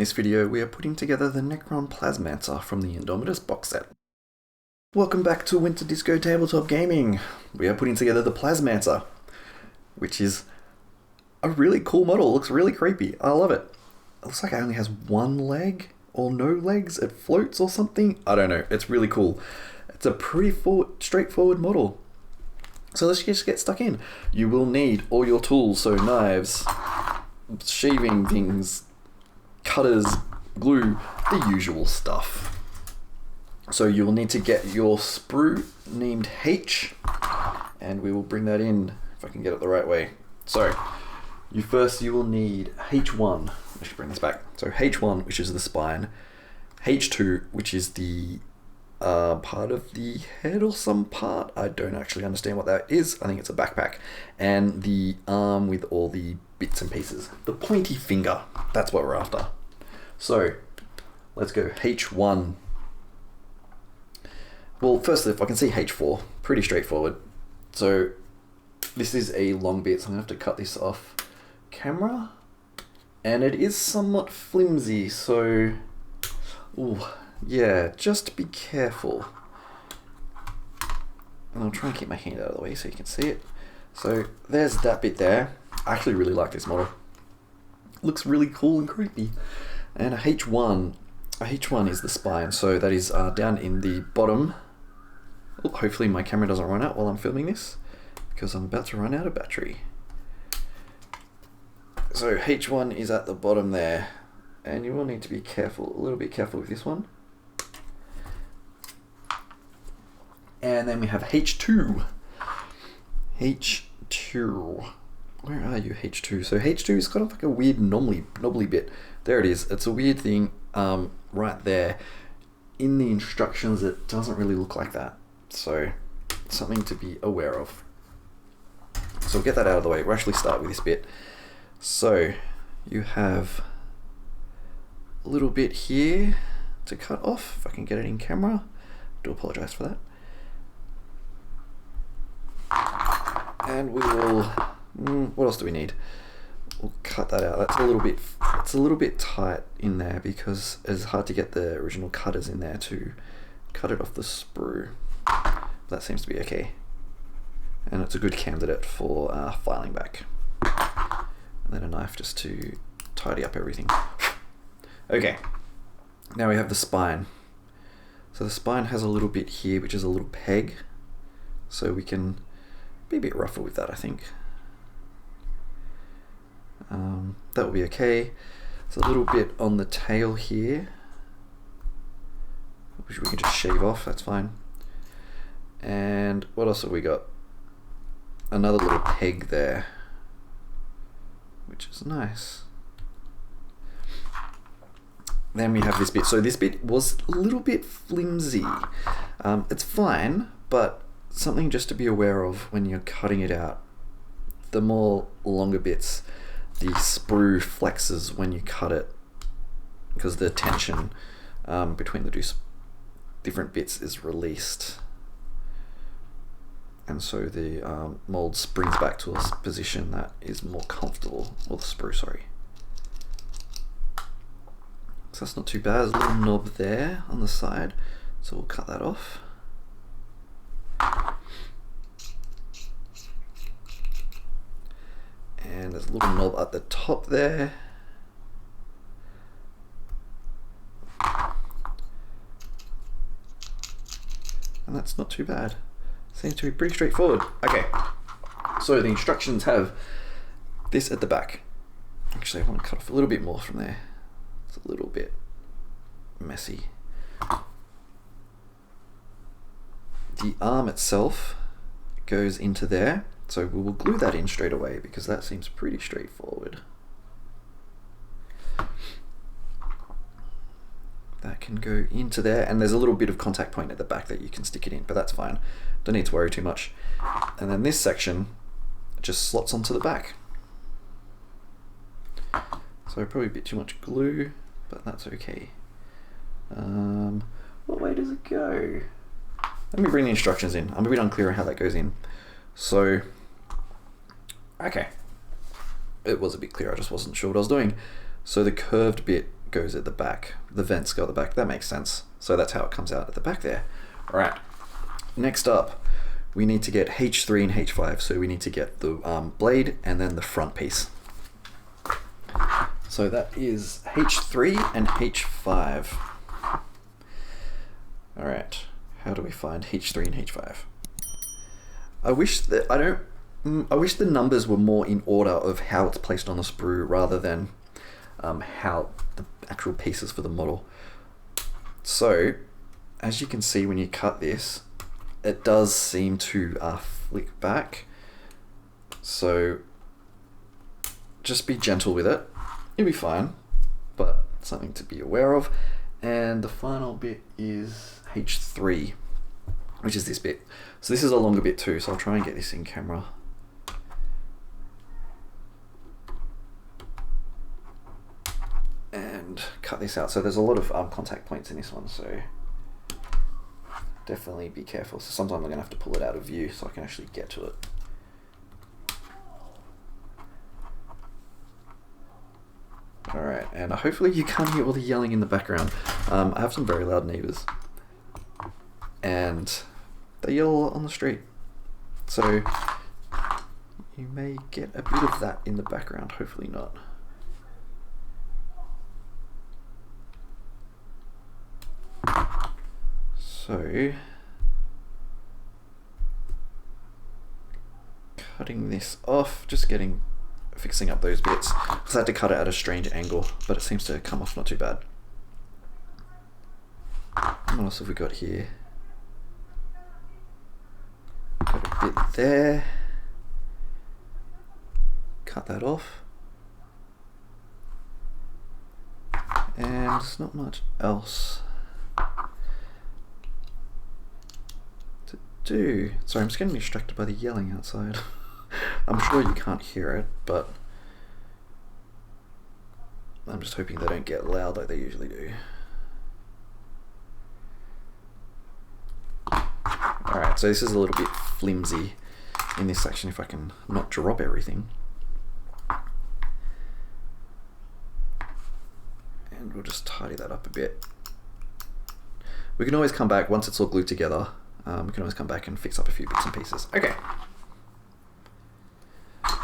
In this video, we are putting together the Necron Plasmancer from the Indomitus box set. Welcome back to Winter Disco Tabletop Gaming. We are putting together the Plasmancer, which is a really cool model. It looks really creepy. I love it. It looks like it only has one leg or no legs. It floats or something. I don't know. It's really cool. It's a pretty straightforward model. So let's just get stuck in. You will need all your tools, so knives, shaving things, cutters, glue, the usual stuff. So you will need to get your sprue named H, and we will bring that in if I can get it the right way. So you will need H1. I should bring this back. So H1, which is the spine, H2, which is the part of the head or some part. I don't actually understand what that is. I think it's a backpack, and the arm with all the bits and pieces. The pointy finger, that's what we're after. So let's go H1. Well, firstly, if I can see H4, pretty straightforward. So this is a long bit, so I'm gonna have to cut this off camera, and it is somewhat flimsy, so yeah, just be careful. And I'll try and keep my hand out of the way so you can see it. So there's that bit there. I actually really like this model. Looks really cool and creepy. And a H1 is the spine, so that is down in the bottom. Hopefully my camera doesn't run out while I'm filming this, because I'm about to run out of battery. So H1 is at the bottom there, and you will need to be careful, a little bit careful with this one. And then we have H2. H2. Where are you, H2? So H2 is kind of like a weird knobbly bit. There it is. It's a weird thing right there. In the instructions, it doesn't really look like that. So something to be aware of. So we'll get that out of the way. We'll actually start with this bit. So you have a little bit here to cut off. If I can get it in camera. I do apologize for that. And we will, what else do we need? We'll cut that out. That's a little bit tight in there because it's hard to get the original cutters in there to cut it off the sprue. That seems to be okay. And it's a good candidate for filing back. And then a knife just to tidy up everything. Okay, now we have the spine. So the spine has a little bit here, which is a little peg. So we can be a bit rougher with that, I think. That will be okay. There's a little bit on the tail here, which we can just shave off, that's fine. And what else have we got? Another little peg there, which is nice. Then we have this bit. So this bit was a little bit flimsy. It's fine, but something just to be aware of when you're cutting it out. The more longer bits, the sprue flexes when you cut it, because the tension between the two different bits is released, and so the mold springs back to a position that is more comfortable, or the sprue, sorry. So that's not too bad. There's a little knob there on the side, so we'll cut that off. And there's a little knob at the top there. And that's not too bad. Seems to be pretty straightforward. Okay, so the instructions have this at the back. Actually, I want to cut off a little bit more from there. It's a little bit messy. The arm itself goes into there. So we will glue that in straight away because that seems pretty straightforward. That can go into there, and there's a little bit of contact point at the back that you can stick it in, but that's fine. Don't need to worry too much. And then this section just slots onto the back. So probably a bit too much glue, but that's okay. What way does it go? Let me bring the instructions in. I'm a bit unclear on how that goes in. So, okay. It was a bit clear, I just wasn't sure what I was doing. So the curved bit goes at the back. The vents go at the back. That makes sense. So that's how it comes out at the back there. All right. Next up, we need to get H3 and H5. So we need to get the blade and then the front piece. So that is H3 and H5. All right. How do we find H3 and H5? I wish the numbers were more in order of how it's placed on the sprue rather than how the actual pieces for the model. So, as you can see when you cut this, it does seem to flick back. So, just be gentle with it. You'll be fine, but something to be aware of. And the final bit is H3, which is this bit. So this is a longer bit too, so I'll try and get this in camera. And cut this out. So there's a lot of contact points in this one, so definitely be careful. So sometimes I'm going to have to pull it out of view so I can actually get to it. Alright, and hopefully you can't hear all the yelling in the background. I have some very loud neighbours. And they yell a lot on the street. So you may get a bit of that in the background, hopefully not. So, cutting this off, just fixing up those bits. Because I had to cut it at a strange angle, but it seems to come off not too bad. What else have we got here? Got a bit there. Cut that off. And there's not much else to do. Sorry, I'm just getting distracted by the yelling outside. I'm sure you can't hear it, but I'm just hoping they don't get loud like they usually do. Alright, so this is a little bit flimsy in this section if I can not drop everything. And we'll just tidy that up a bit. We can always come back once it's all glued together. We can always come back and fix up a few bits and pieces. Okay.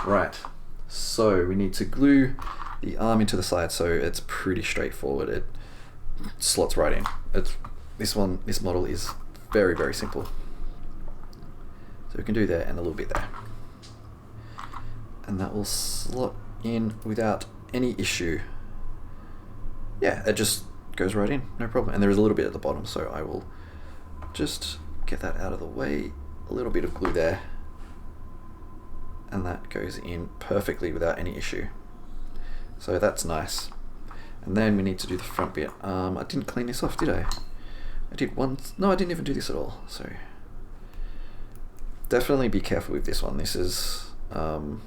Right, so we need to glue the arm into the side, so it's pretty straightforward. It slots right in. This model is very, very simple. So we can do that and a little bit there. And that will slot in without any issue. Yeah, it just goes right in, no problem. And there is a little bit at the bottom, so I will just get that out of the way. A little bit of glue there. And that goes in perfectly without any issue. So that's nice. And then we need to do the front bit. I didn't clean this off, did I? I did once. No, I didn't even do this at all. So definitely be careful with this one. This is the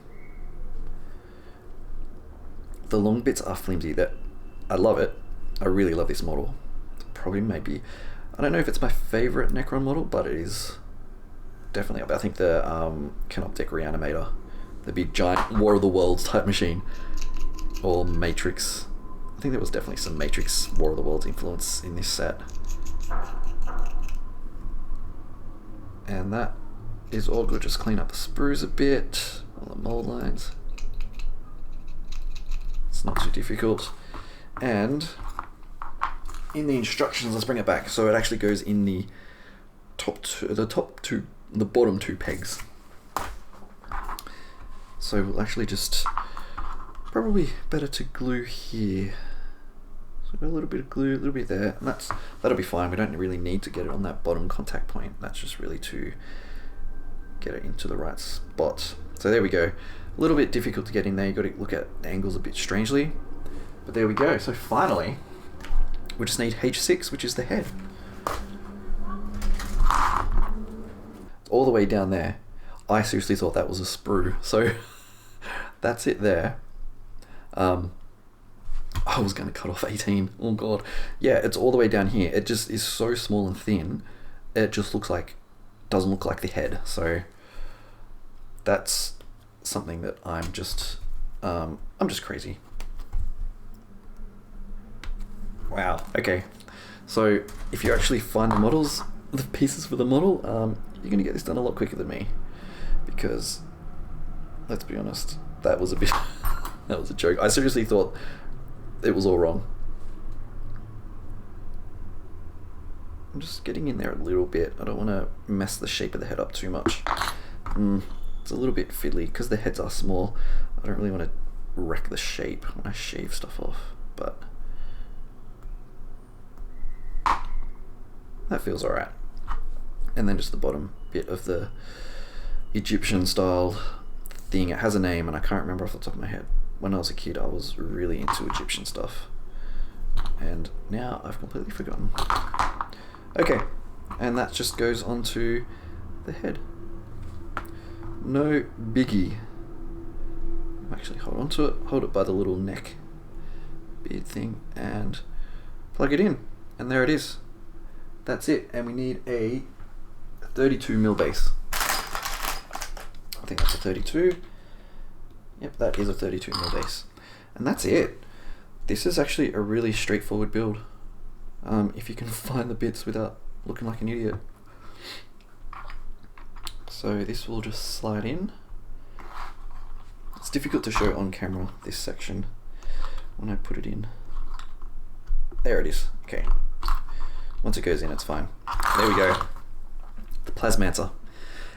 long bits are flimsy. That I love it. I really love this model. Probably maybe, I don't know if it's my favorite Necron model, but it is definitely up. I think the Canoptic Reanimator, the big giant War of the Worlds type machine, or Matrix. I think there was definitely some Matrix War of the Worlds influence in this set. And that is all good. Just clean up the sprues a bit, all the mold lines. It's not too difficult. And in the instructions, let's bring it back. So it actually goes in the bottom two pegs. So we'll actually just, probably better to glue here. So a little bit of glue, a little bit there, and that'll be fine. We don't really need to get it on that bottom contact point. That's just really to get it into the right spot. So there we go. A little bit difficult to get in there. You've got to look at the angles a bit strangely, but there we go. So finally, we just need H6, which is the head. All the way down there. I seriously thought that was a sprue. So that's it there. I was going to cut off 18. Oh god. Yeah, it's all the way down here. It just is so small and thin. It just doesn't look like the head. So that's something that I'm just crazy. Wow, okay. So if you actually find the pieces for the model, you're gonna get this done a lot quicker than me. Because, let's be honest, that was a bit, that was a joke. I seriously thought it was all wrong. I'm just getting in there a little bit. I don't want to mess the shape of the head up too much. It's a little bit fiddly because the heads are small. I don't really want to wreck the shape when I shave stuff off, but that feels alright. And then just the bottom bit of the Egyptian style thing. It has a name and I can't remember off the top of my head. When I was a kid, I was really into Egyptian stuff, and now I've completely forgotten. Okay, and that just goes onto the head. No biggie. Actually, hold on to it. Hold it by the little neck beard thing and plug it in, and there it is. That's it. And we need a 32mm base. I think that's a 32. Yep, that is a 32mm base. And that's it. This is actually a really straightforward build. If you can find the bits without looking like an idiot. So this will just slide in. It's difficult to show on camera, this section, when I put it in. There it is. Okay. Once it goes in, it's fine. There we go. The Plasmancer.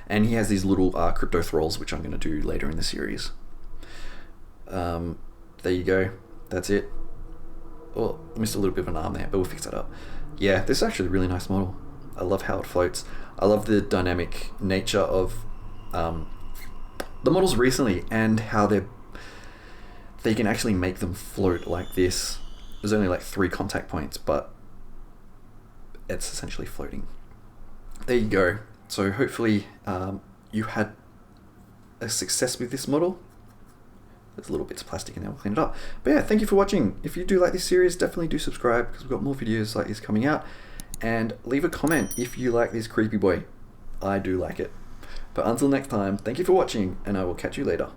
And he has these little crypto thralls, which I'm going to do later in the series. There you go. That's it. Oh, I missed a little bit of an arm there, but we'll fix that up. Yeah, this is actually a really nice model. I love how it floats. I love the dynamic nature of the models recently and how they can actually make them float like this. There's only like 3 contact points, but it's essentially floating. There you go. So hopefully you had a success with this model. There's little bits of plastic in there, we'll clean it up. But yeah, thank you for watching. If you do like this series, definitely do subscribe because we've got more videos like this coming out. And leave a comment if you like this creepy boy. I do like it. But until next time, thank you for watching and I will catch you later.